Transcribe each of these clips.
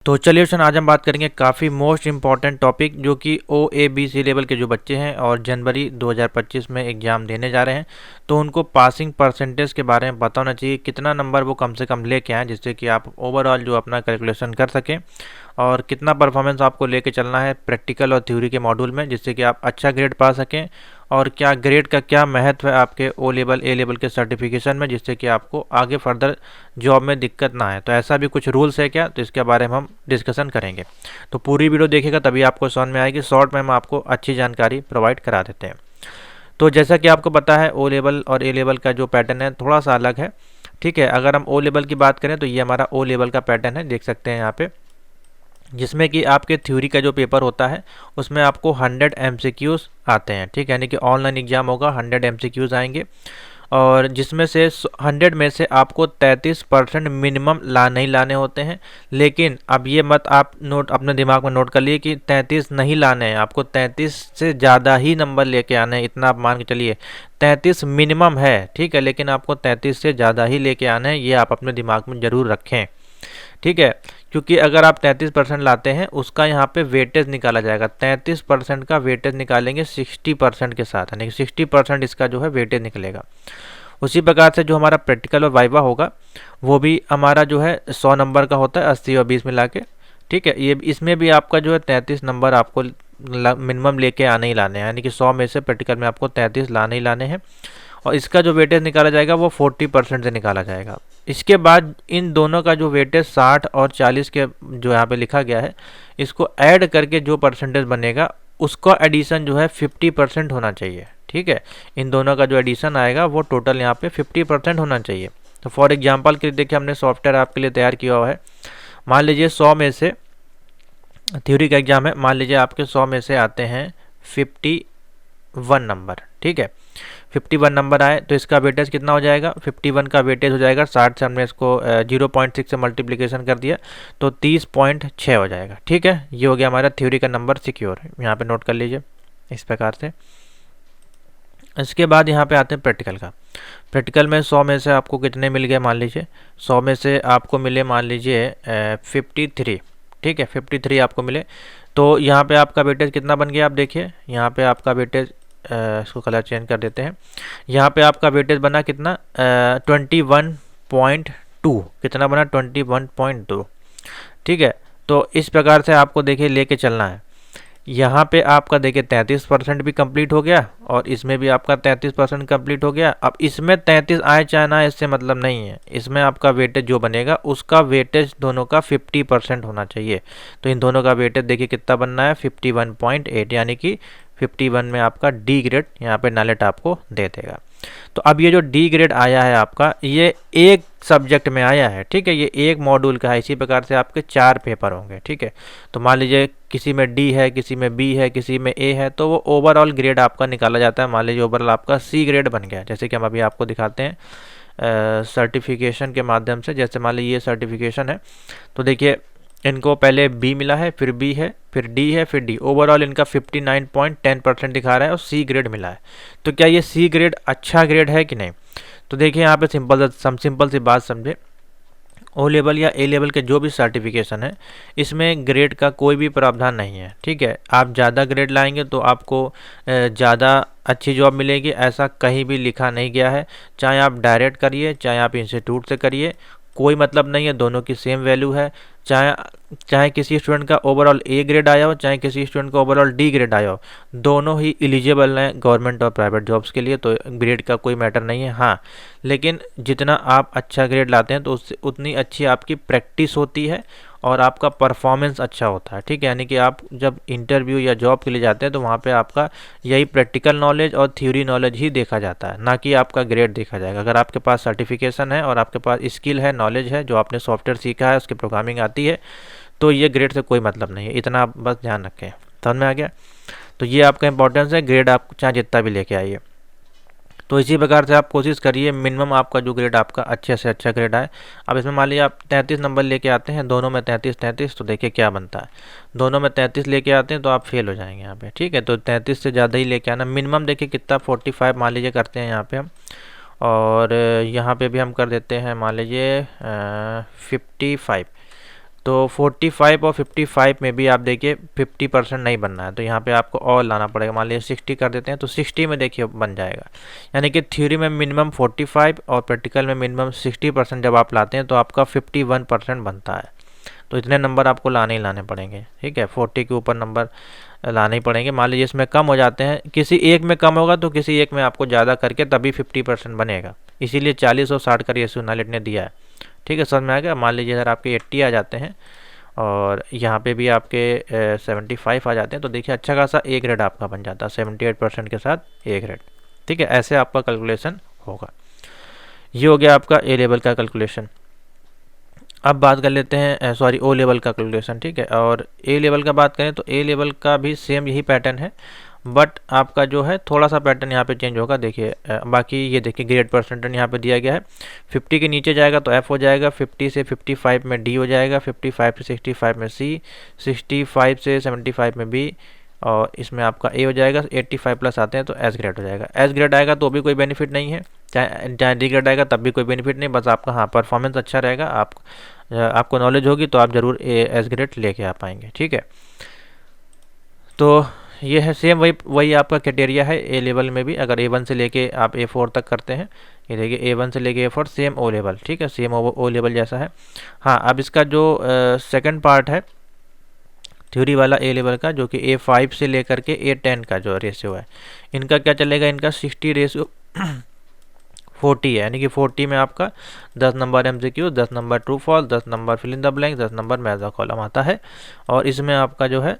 तो चलिए शन आज हम बात करेंगे काफ़ी मोस्ट इम्पॉर्टेंट टॉपिक जो कि OABC लेवल के जो बच्चे हैं और जनवरी 2025 में एग्ज़ाम देने जा रहे हैं, तो उनको पासिंग परसेंटेज के बारे में पता होना चाहिए, कितना नंबर वो कम से कम लेके आएँ जिससे कि आप ओवरऑल जो अपना कैलकुलेशन कर सकें, और कितना परफॉर्मेंस आपको लेके चलना है प्रैक्टिकल और थ्योरी के मॉड्यूल में जिससे कि आप अच्छा ग्रेड पा सकें, और क्या ग्रेड का क्या महत्व है आपके O लेवल A लेवल के सर्टिफिकेशन में जिससे कि आपको आगे फर्दर जॉब में दिक्कत ना आए। तो ऐसा भी कुछ रूल्स है क्या, तो इसके बारे में हम डिस्कशन करेंगे। तो पूरी वीडियो देखिएगा तभी आपको समझ में आएगी। शॉर्ट में हम आपको अच्छी जानकारी प्रोवाइड करा देते हैं। तो जैसा कि आपको पता है O लेवल और A लेवल का जो पैटर्न है थोड़ा सा अलग है। ठीक है, अगर हम O लेवल की बात करें तो ये हमारा O लेवल का पैटर्न है, देख सकते हैं यहाँ पे, जिसमें कि आपके थ्योरी का जो पेपर होता है उसमें आपको 100 MCQs आते हैं। ठीक है, यानी कि ऑनलाइन एग्जाम होगा, 100 MCQs आएंगे, और जिसमें से 100 में से आपको 33% मिनिमम नहीं लाने होते हैं। लेकिन अब ये मत आप नोट अपने दिमाग में नोट कर लिए कि 33 नहीं लाने हैं, आपको 33 से ज़्यादा ही नंबर लेके आने हैं। इतना आप मान के चलिए 33 मिनिमम है, ठीक है, लेकिन आपको 33 से ज़्यादा ही लेके आने हैं, ये आप अपने दिमाग में ज़रूर रखें। ठीक है, क्योंकि अगर आप 33% लाते हैं उसका यहाँ पे वेटेज निकाला जाएगा। 33% का वेटेज निकालेंगे 60% के साथ, यानी कि 60% इसका जो है वेटेज निकलेगा। उसी प्रकार से जो हमारा प्रैक्टिकल और वाइवा होगा वो भी हमारा जो है 100 नंबर का होता है, 80 और 20 मिला के। ठीक है, ये इसमें भी आपका जो है 33 नंबर आपको मिनिमम लेके आने ही लाने हैं, यानी कि 100 में से प्रैक्टिकल में आपको 33 लाने ही लाने हैं, और इसका जो वेटेज निकाला जाएगा वो 40% से निकाला जाएगा। इसके बाद इन दोनों का जो वेटेज 60 और 40 के जो यहाँ पे लिखा गया है, इसको ऐड करके जो परसेंटेज बनेगा उसका एडिशन जो है 50% होना चाहिए। ठीक है, इन दोनों का जो एडिशन आएगा वो टोटल यहाँ पे 50% होना चाहिए। तो फॉर एग्जांपल के लिए देखिए हमने सॉफ्टवेयर आपके लिए तैयार किया हुआ है। मान लीजिए 100 में से थ्योरी का एग्जाम है, मान लीजिए आपके 100 में से आते हैं 51 नंबर। ठीक है, 51 नंबर आए तो इसका वेटेज कितना हो जाएगा, 51 का वेटेज हो जाएगा 60 से, हमने इसको 0.6 से मल्टीप्लिकेशन कर दिया तो 30.6 हो जाएगा। ठीक है, ये हो गया हमारा थ्योरी का नंबर सिक्योर, यहाँ पे नोट कर लीजिए इस प्रकार से। इसके बाद यहाँ पे आते हैं प्रैक्टिकल का। प्रैक्टिकल में 100 में से आपको कितने मिल गए, मान लीजिए 100 में से आपको मिले मान लीजिए 53। ठीक है, 53 आपको मिले, तो यहाँ पे आपका वेटेज कितना बन गया, आप देखिए यहाँ पे आपका वेटेज, इसको कलर चेंज कर देते हैं, यहाँ पे आपका वेटेज बना कितना 21.2, कितना बना 21.2। ठीक है, तो इस प्रकार से आपको देखिए लेके चलना है। यहाँ पे आपका देखिए 33% भी कंप्लीट हो गया, और इसमें भी आपका 33% कंप्लीट हो गया। अब इसमें 33 आए चाहे ना, इससे मतलब नहीं है, इसमें आपका वेटेज जो बनेगा उसका वेटेज दोनों का 50% होना चाहिए। तो इन दोनों का वेटेज देखिए कितना बनना है 51.8, यानी कि 51 में आपका डी ग्रेड यहाँ पे नालेट आपको दे देगा। तो अब ये जो डी ग्रेड आया है आपका, ये एक सब्जेक्ट में आया है। ठीक है, ये एक मॉड्यूल का है, इसी प्रकार से आपके 4 पेपर होंगे। ठीक है, तो मान लीजिए किसी में डी है, किसी में बी है, किसी में ए है, तो वो ओवरऑल ग्रेड आपका निकाला जाता है। मान लीजिए ओवरऑल आपका सी ग्रेड बन गया, जैसे कि हम अभी आपको दिखाते हैं सर्टिफिकेशन के माध्यम से। जैसे मान लीजिए ये सर्टिफिकेशन है, तो देखिए इनको पहले बी मिला है, फिर बी है, फिर डी है, फिर डी, ओवरऑल इनका 59.10% दिखा रहा है और सी ग्रेड मिला है। तो क्या ये सी ग्रेड अच्छा ग्रेड है कि नहीं? तो देखिए यहाँ पे सिंपल सी बात समझे, O लेवल या A लेवल के जो भी सर्टिफिकेशन है इसमें ग्रेड का कोई भी प्रावधान नहीं है। ठीक है, आप ज़्यादा ग्रेड लाएंगे तो आपको ज़्यादा अच्छी जॉब मिलेगी, ऐसा कहीं भी लिखा नहीं गया है। चाहे आप डायरेक्ट करिए, चाहे आप इंस्टीट्यूट से करिए, कोई मतलब नहीं है, दोनों की सेम वैल्यू है। चाहे किसी स्टूडेंट का ओवरऑल ए ग्रेड आया हो, चाहे किसी स्टूडेंट का ओवरऑल डी ग्रेड आया हो, दोनों ही एलिजिबल हैं गवर्नमेंट और प्राइवेट जॉब्स के लिए। तो ग्रेड का कोई मैटर नहीं है। हाँ, लेकिन जितना आप अच्छा ग्रेड लाते हैं तो उससे उतनी अच्छी आपकी प्रैक्टिस होती है और आपका परफॉर्मेंस अच्छा होता है। ठीक है, यानी कि आप जब इंटरव्यू या जॉब के लिए जाते हैं तो वहाँ पे आपका यही प्रैक्टिकल नॉलेज और थ्योरी नॉलेज ही देखा जाता है, ना कि आपका ग्रेड देखा जाएगा। अगर आपके पास सर्टिफिकेशन है और आपके पास स्किल है, नॉलेज है, जो आपने सॉफ्टवेयर सीखा है, उसकी प्रोग्रामिंग आती है, तो ये ग्रेड से कोई मतलब नहीं है। इतना आप बस ध्यान रखें। समझ में आ गया? तो ये आपका इंपॉर्टेंस है, ग्रेड आप चाहे जितना भी लेके आइए। तो इसी प्रकार से आप कोशिश करिए मिनिमम आपका जो ग्रेड आपका अच्छे से अच्छा ग्रेड आए। अब इसमें मान लीजिए आप 33 नंबर लेके आते हैं, दोनों में 33, तो देखिए क्या बनता है। दोनों में 33 लेके आते हैं तो आप फेल हो जाएंगे यहाँ पे। ठीक है, तो 33 से ज़्यादा ही लेके आना। मिनिमम देखिए कितना 45 मान लीजिए करते हैं यहाँ पे हम, और यहाँ पे भी हम कर देते हैं मान लीजिए 55। तो 45 और 55 में भी आप देखिए 50% नहीं बनना है, तो यहाँ पे आपको और लाना पड़ेगा। मान लीजिए 60 कर देते हैं तो 60 में देखिए बन जाएगा। यानी कि थ्योरी में मिनिमम 45 और प्रैक्टिकल में मिनिमम 60% जब आप लाते हैं तो आपका 51% बनता है। तो इतने नंबर आपको लाने ही लाने पड़ेंगे, ठीक है। 40 के ऊपर नंबर लाने ही पड़ेंगे। मान लीजिए इसमें कम हो जाते हैं, किसी एक में कम होगा तो किसी एक में आपको ज़्यादा करके तभी 50% बनेगा। इसीलिए 40 और 60 का रेशियो नालेट ने दिया है, ठीक है। समझ में आ गया। मान लीजिए अगर आपके 80 आ जाते हैं और यहाँ पे भी आपके 75 आ जाते हैं तो देखिए अच्छा खासा ए ग्रेड आपका बन जाता है 78% के साथ ए ग्रेड, ठीक है। ऐसे आपका कैलकुलेशन होगा। ये हो गया आपका ए लेवल का कैलकुलेशन। अब बात कर लेते हैं सॉरी ओ लेवल का कैलकुलेशन, ठीक है। और ए लेवल का बात करें तो ए लेवल का भी सेम यही पैटर्न है, बट आपका जो है थोड़ा सा पैटर्न यहाँ पे चेंज होगा। देखिए बाकी ये देखिए ग्रेड परसेंटेज यहाँ पे दिया गया है। 50 के नीचे जाएगा तो एफ हो जाएगा, 50 से 55 में डी हो जाएगा, 55 से 65 में सी, 65 से 75 में बी, और इसमें आपका ए हो जाएगा। 85 प्लस आते हैं तो एस ग्रेड हो जाएगा। एस ग्रेड आएगा तो भी कोई बेनिफिट नहीं है, चाहे डी ग्रेड आएगा तब भी कोई बेनिफिट नहीं, बस आपका हाँ परफॉर्मेंस अच्छा रहेगा, आपको नॉलेज होगी तो आप ज़रूर एस ग्रेड लेके आ पाएंगे, ठीक है। तो ये है सेम वही आपका क्राइटेरिया है ए लेवल में भी। अगर A1 से लेके आप A4 तक करते हैं, ये देखिए A1 से लेके A4 सेम ओ लेवल, ठीक है, सेम ओ लेवल जैसा है। हाँ, अब इसका जो सेकंड पार्ट है थ्योरी वाला ए लेवल का, जो कि A5 से लेकर के A10 का जो रेशियो है, इनका क्या चलेगा, इनका 60 रेशियो 40 है। यानी कि 40 में आपका 10 number MCQ, 10 number true false, 10 number fill in the blank, 10 number match the column आता है, और इसमें आपका जो है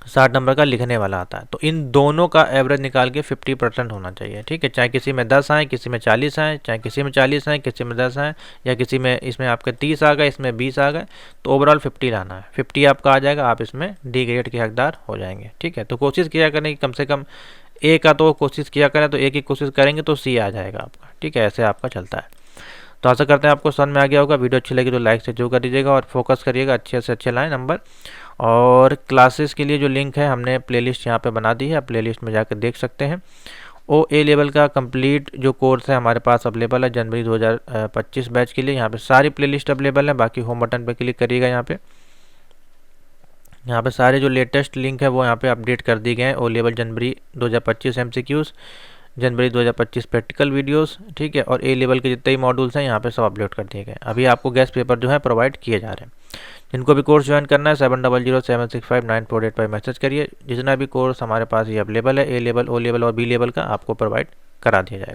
60 नंबर का लिखने वाला आता है। तो इन दोनों का एवरेज निकाल के 50% होना चाहिए, ठीक है। चाहे किसी में 10 आए, किसी में 40 आए, चाहे किसी में 40 आए, किसी में 10 आए, या किसी में इसमें आपके 30 आ गए, इसमें 20 आ गए, तो ओवरऑल 50 लाना है। 50 आपका आ जाएगा, आप इसमें डी ग्रेड के हकदार हो जाएंगे, ठीक है। तो कोशिश किया करें कि कम से कम ए का तो कोशिश किया करें, तो ए की कोशिश करेंगे तो सी आ जाएगा आपका, ठीक है। ऐसे आपका चलता है। तो आशा करते हैं आपको समझ में आ गया होगा। वीडियो अच्छी लगी तो लाइक से जो कर दीजिएगा और फोकस करिएगा, अच्छे से अच्छे लाएँ नंबर। और क्लासेस के लिए जो लिंक है हमने प्लेलिस्ट यहाँ पे बना दी है, आप प्लेलिस्ट में जाकर देख सकते हैं। ओ ए लेवल का कंप्लीट जो कोर्स है हमारे पास अवेलेबल है जनवरी 2025 बैच के लिए। यहाँ पे सारी प्लेलिस्ट अवेलेबल है। बाकी होम बटन पे क्लिक करिएगा, यहाँ पे सारे जो लेटेस्ट लिंक है वो यहाँ पे अपडेट कर दिए गए हैं। ओ लेवल जनवरी 2025 MCQs, जनवरी 2025 प्रैक्टिकल वीडियोस, ठीक है। और ए लेवल के जितने ही मॉड्यूल्स हैं यहाँ पे सब अपलोड कर दिए गए। अभी आपको गेस्ट पेपर जो है प्रोवाइड किए जा रहे हैं। जिनको भी कोर्स ज्वाइन करना है 7007659485 पर मैसेज करिए। जितना भी कोर्स हमारे पास ये अवेलेबल है ए लेवल, ओ लेवल और बी लेवल का आपको प्रोवाइड करा दिया जाएगा।